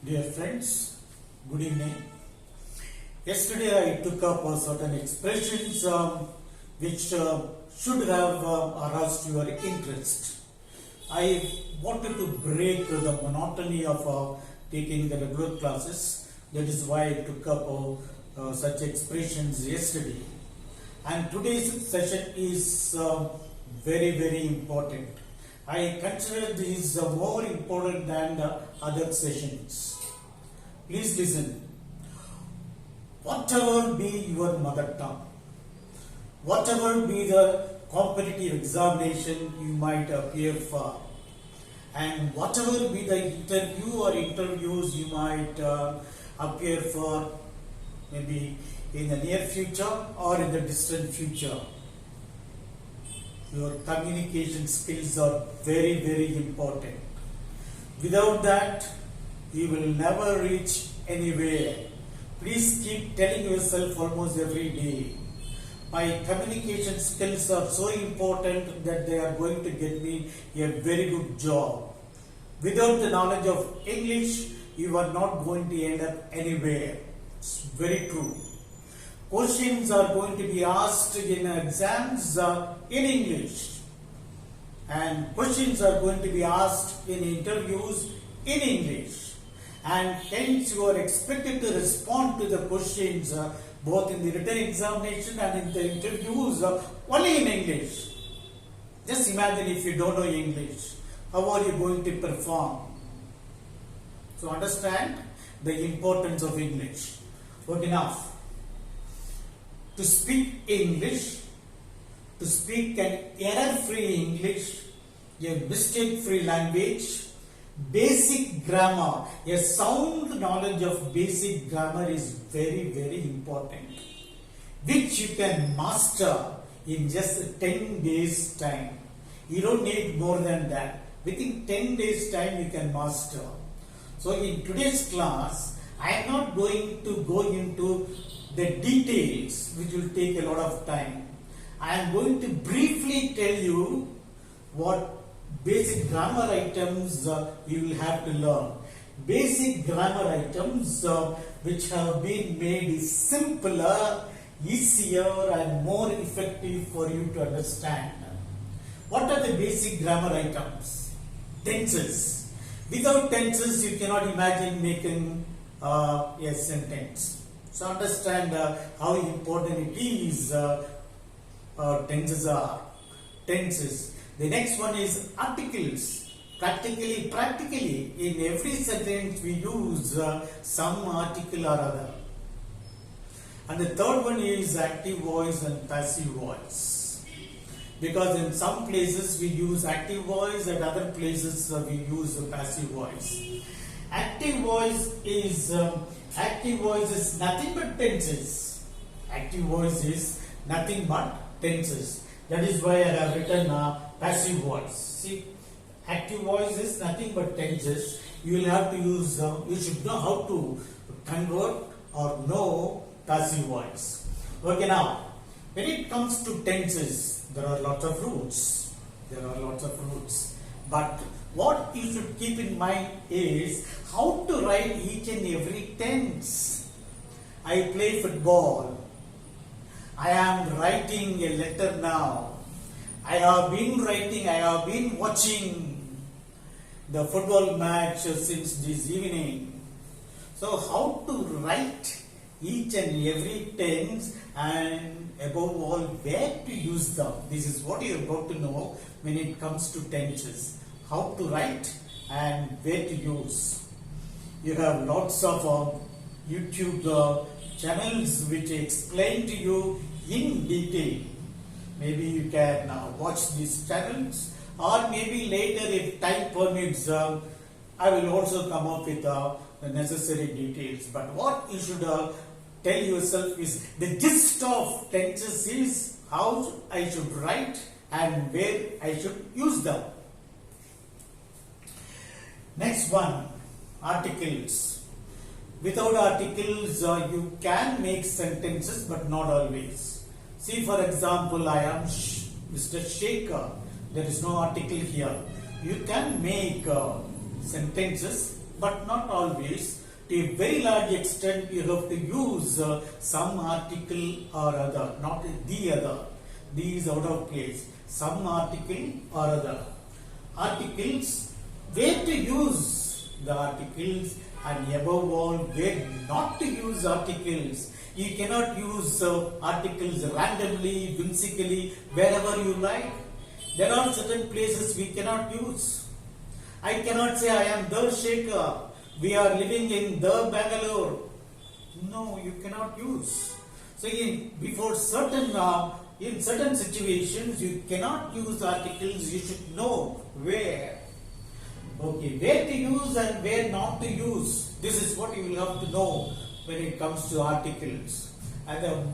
Dear friends, good evening. Yesterday I took up certain expressions which should have aroused your interest. I wanted to break the monotony of taking the regular classes. That is why I took up such expressions yesterday. And today's session is very important. I consider these more important than the other sessions. Please listen. Whatever be your mother tongue, whatever be the competitive examination you might appear for, and whatever be the interview or interviews you might appear for, maybe in the near future or in the distant future, your communication skills are very important. Without that, you will never reach anywhere. Please keep telling yourself almost every day, my communication skills are so important that they are going to get me a very good job. Without the knowledge of English, you are not going to end up anywhere. It's very true. Questions are going to be asked in exams in English, and questions are going to be asked in interviews in English, and hence you are expected to respond to the questions both in the written examination and in the interviews only in English. Just imagine if you don't know English, how are you going to perform? So understand the importance of English. Good enough. To speak English, to speak an error-free English, a mistake-free language, basic grammar, a sound knowledge of basic grammar is very important, which you can master in just 10 days time. You don't need more than that. Within 10 days time you can master. So in today's class, I am not going to go into the details, which will take a lot of time. I am going to briefly tell you what basic grammar items you will have to learn. Basic grammar items which have been made simpler, easier and more effective for you to understand. What are the basic grammar items? Tenses. Without tenses you cannot imagine making a sentence. So understand how important it is tenses are. Tenses. The next one is articles. Practically, in every sentence we use some article or other. And the third one is active voice and passive voice. Because in some places we use active voice, and other places we use passive voice. Active voice is nothing but tenses. Active voice is nothing but tenses. That is why I have written passive voice. See, active voice is nothing but tenses. You will have to use, you should know how to convert or know passive voice. Okay, now, when it comes to tenses, there are lots of rules. But what you should keep in mind is how to write each and every tense. I play football. I am writing a letter now. I have been watching the football match since this evening. So how to write each and every tense, and above all where to use them. This is what you are about to know when it comes to tenses. How to write and where to use. You have lots of YouTube channels which explain to you in detail. Maybe you can watch these channels, or maybe later if time permits I will also come up with the necessary details. But what you should tell yourself is the gist of tenses is how I should write and where I should use them. Next one, articles. Without articles you can make sentences but not always. See, for example, I am Mr. Shaker. There is no article here. You can make sentences but not always. To a very large extent, you have to use some article or other, not the other. The is out of place. Some article or other. Articles, where to use the articles, and above all, where not to use articles. You cannot use articles randomly, whimsically, wherever you like. There are certain places we cannot use. I cannot say I am the Shekhar. We are living in the Bangalore. No, you cannot use. So before in certain situations, you cannot use articles. You should know where. Okay, where to use and where not to use. This is what you will have to know when it comes to articles. And the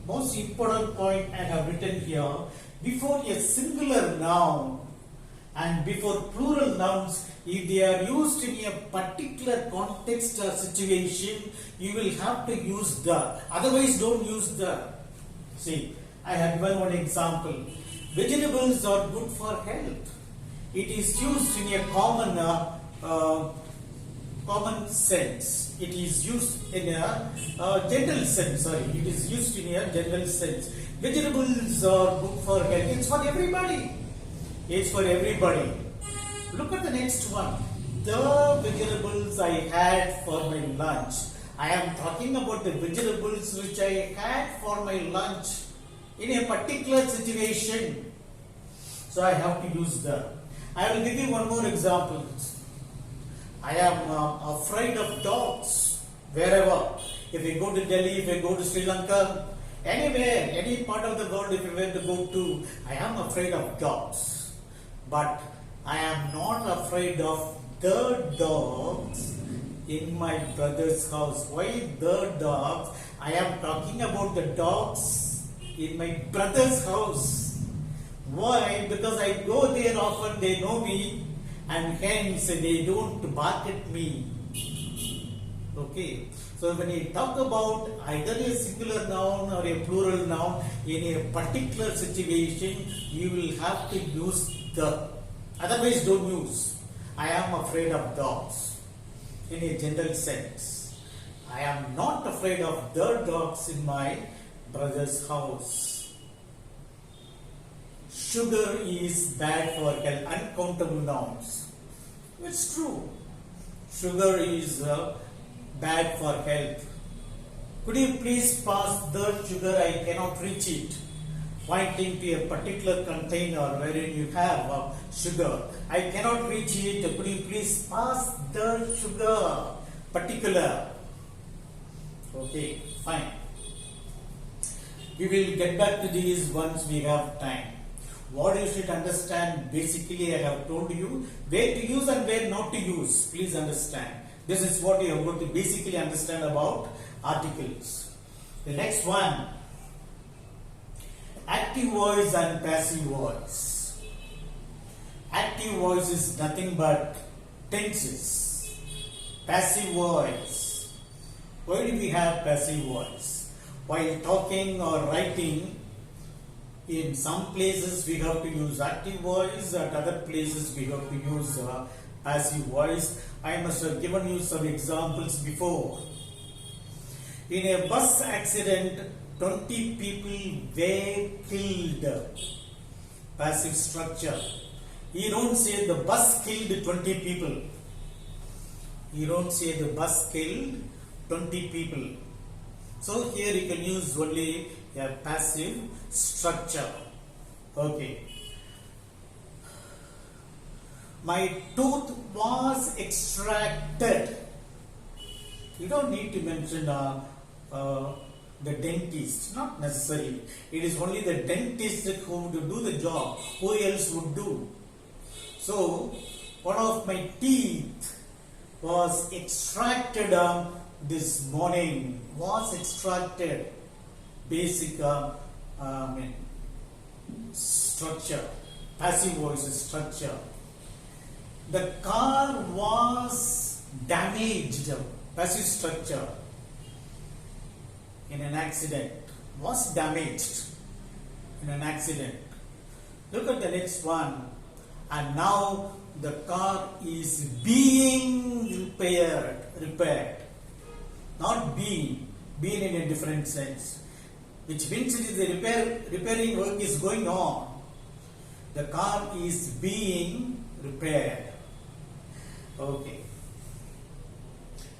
most important point I have written here, before a singular noun and before plural nouns, if they are used in a particular context or situation, you will have to use the. Otherwise, don't use the. See, I have given one example. Vegetables are good for health. It is used in a common sense. It is used in a general sense. Sorry, it is used in a general sense. Vegetables are good for health. It's for everybody. It's for everybody. Look at the next one. The vegetables I had for my lunch. I am talking about the vegetables which I had for my lunch in a particular situation. So I have to use the. I will give you one more example. I am afraid of dogs wherever. If we go to Delhi, if we go to Sri Lanka, anywhere, any part of the world, if we were to go to, I am afraid of dogs. But I am not afraid of the dogs in my brother's house. Why the dogs? I am talking about the dogs in my brother's house. Why? Because I go there often, they know me, and hence they don't bark at me. Okay. So when you talk about either a singular noun or a plural noun in a particular situation, you will have to use the. Otherwise, don't use. I am afraid of dogs in a general sense. I am not afraid of the dogs in my brother's house. Sugar is bad for health. Uncountable nouns. It's true. Sugar is bad for health. Could you please pass the sugar? I cannot reach it. Pointing to a particular container wherein you have sugar. I cannot reach it. Could you please pass the sugar? Particular. Okay, fine. We will get back to these once we have time. What you should understand, basically I have told you where to use and where not to use. Please understand. This is what you are going to basically understand about articles. The next one, active voice and passive voice. Active voice is nothing but tenses. Passive voice. Why do we have passive voice? While talking or writing, in some places we have to use active voice, at other places we have to use passive voice. I must have given you some examples before. In a bus accident, 20 people were killed. Passive structure. You don't say the bus killed 20 people. You don't say the bus killed 20 people. So here you can use only a passive structure. Okay. My tooth was extracted. You don't need to mention the dentist, not necessarily. It is only the dentist who would do the job. Who else would do? So, one of my teeth was extracted this morning. Was extracted. Basic structure. Passive voice structure. The car was damaged. Passive structure. In an accident. Was damaged. In an accident. Look at the next one. And now the car is being repaired. repaired, not been in a different sense, which means it is the repairing work is going on. The car is being repaired. Okay.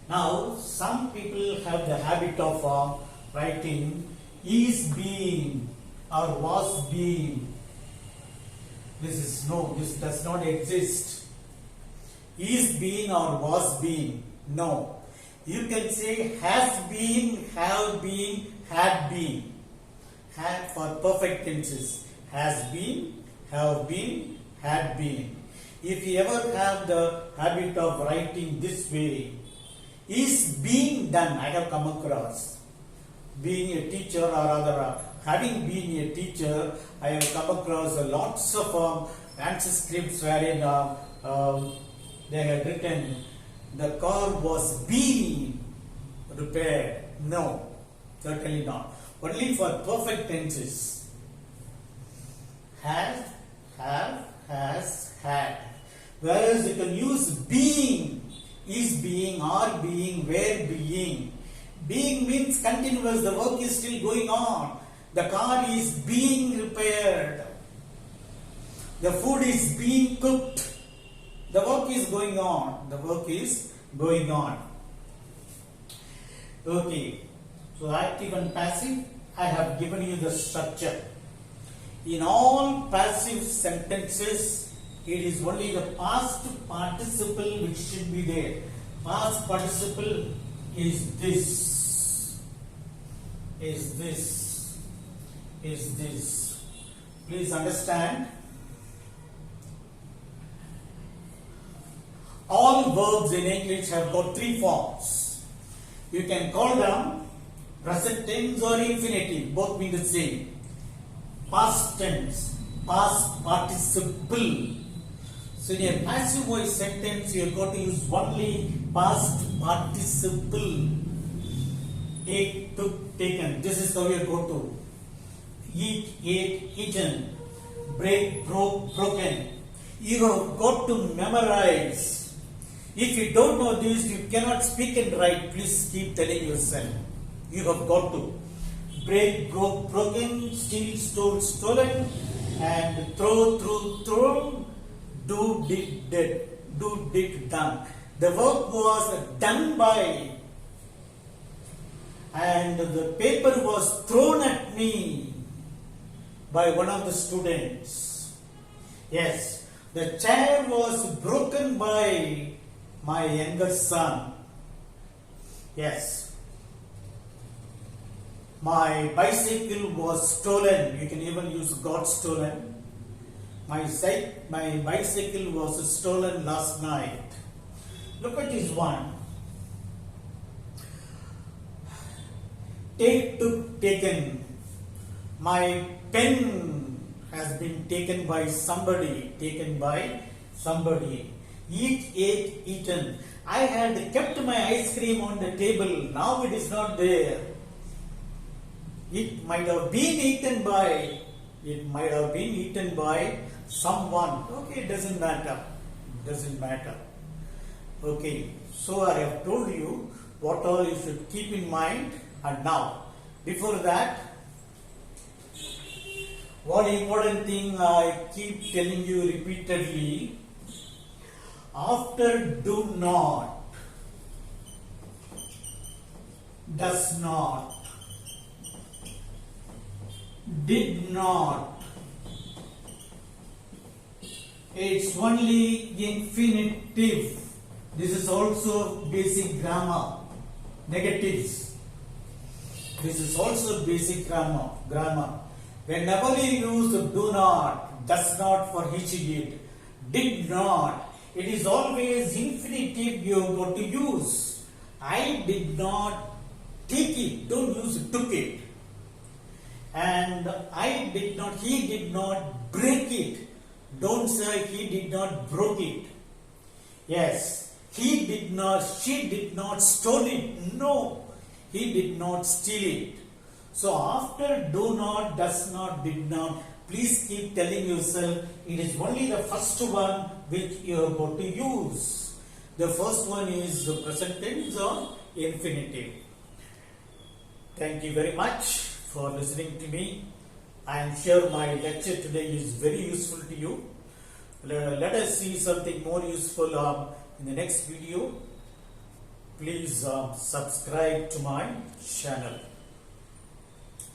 Now, some people have the habit of writing is being or was being. This does not exist. Is being or was being. No. You can say has been, have been, had been. Had for perfect tenses. Has been, have been, had been. If you ever have the habit of writing this way, is being done, I have come across. Being a teacher or rather having been a teacher, I have come across lots of answer scripts wherein they had written the car was being repaired. No, certainly not. Only for perfect tenses. Has, have, has, had. Whereas you can use being, is being, are being, were being. Being means continuous, the work is still going on. The car is being repaired. The food is being cooked. The work is going on. The work is going on. Okay. So active and passive, I have given you the structure. In all passive sentences, it is only the past participle which should be there. Past participle is this, is this, is this. Please understand. All verbs in English have got three forms. You can call them present tense or infinitive, both mean the same. Past tense, past participle. So in a passive voice sentence, you have got to use only past participle. Take, took, taken. This is how you have got to. Eat, ate, eaten. Break, broke, broken. You have got to memorize. If you don't know this, you cannot speak and write. Please keep telling yourself. You have got to. Break, broke, broken. Steal, stole, stolen. And throw, threw, thrown. Do, did, did. Do, did, done. The work was done by, and the paper was thrown at me by one of the students. Yes, the chair was broken by my younger son. Yes, my bicycle was stolen. You can even use got stolen. My bicycle was stolen last night. Look at this one. Take, took, taken. My pen has been taken by somebody. Taken by somebody. Eat, ate, eaten. I had kept my ice cream on the table. Now it is not there. It might have been eaten by. It might have been eaten by someone. Okay, it doesn't matter. Doesn't matter. Okay, so I have told you what all you should keep in mind. And now, before that, one important thing I keep telling you repeatedly, after do not, does not, did not, it's only infinitive. This is also basic grammar. Negatives. This is also basic grammar. Whenever you use do not, does not for each did not, it is always infinitive you have got to use. I did not take it. Don't use took it. And I did not, he did not break it. Don't say he did not broke it. Yes, he did not, she did not stole it. No, he did not steal it. So after do not, does not, did not, please keep telling yourself it is only the first one which you are going to use. The first one is the present tense or infinitive. Thank you very much for listening to me. I am sure my lecture today is very useful to you. Let us see something more useful in the next video. Please subscribe to my channel.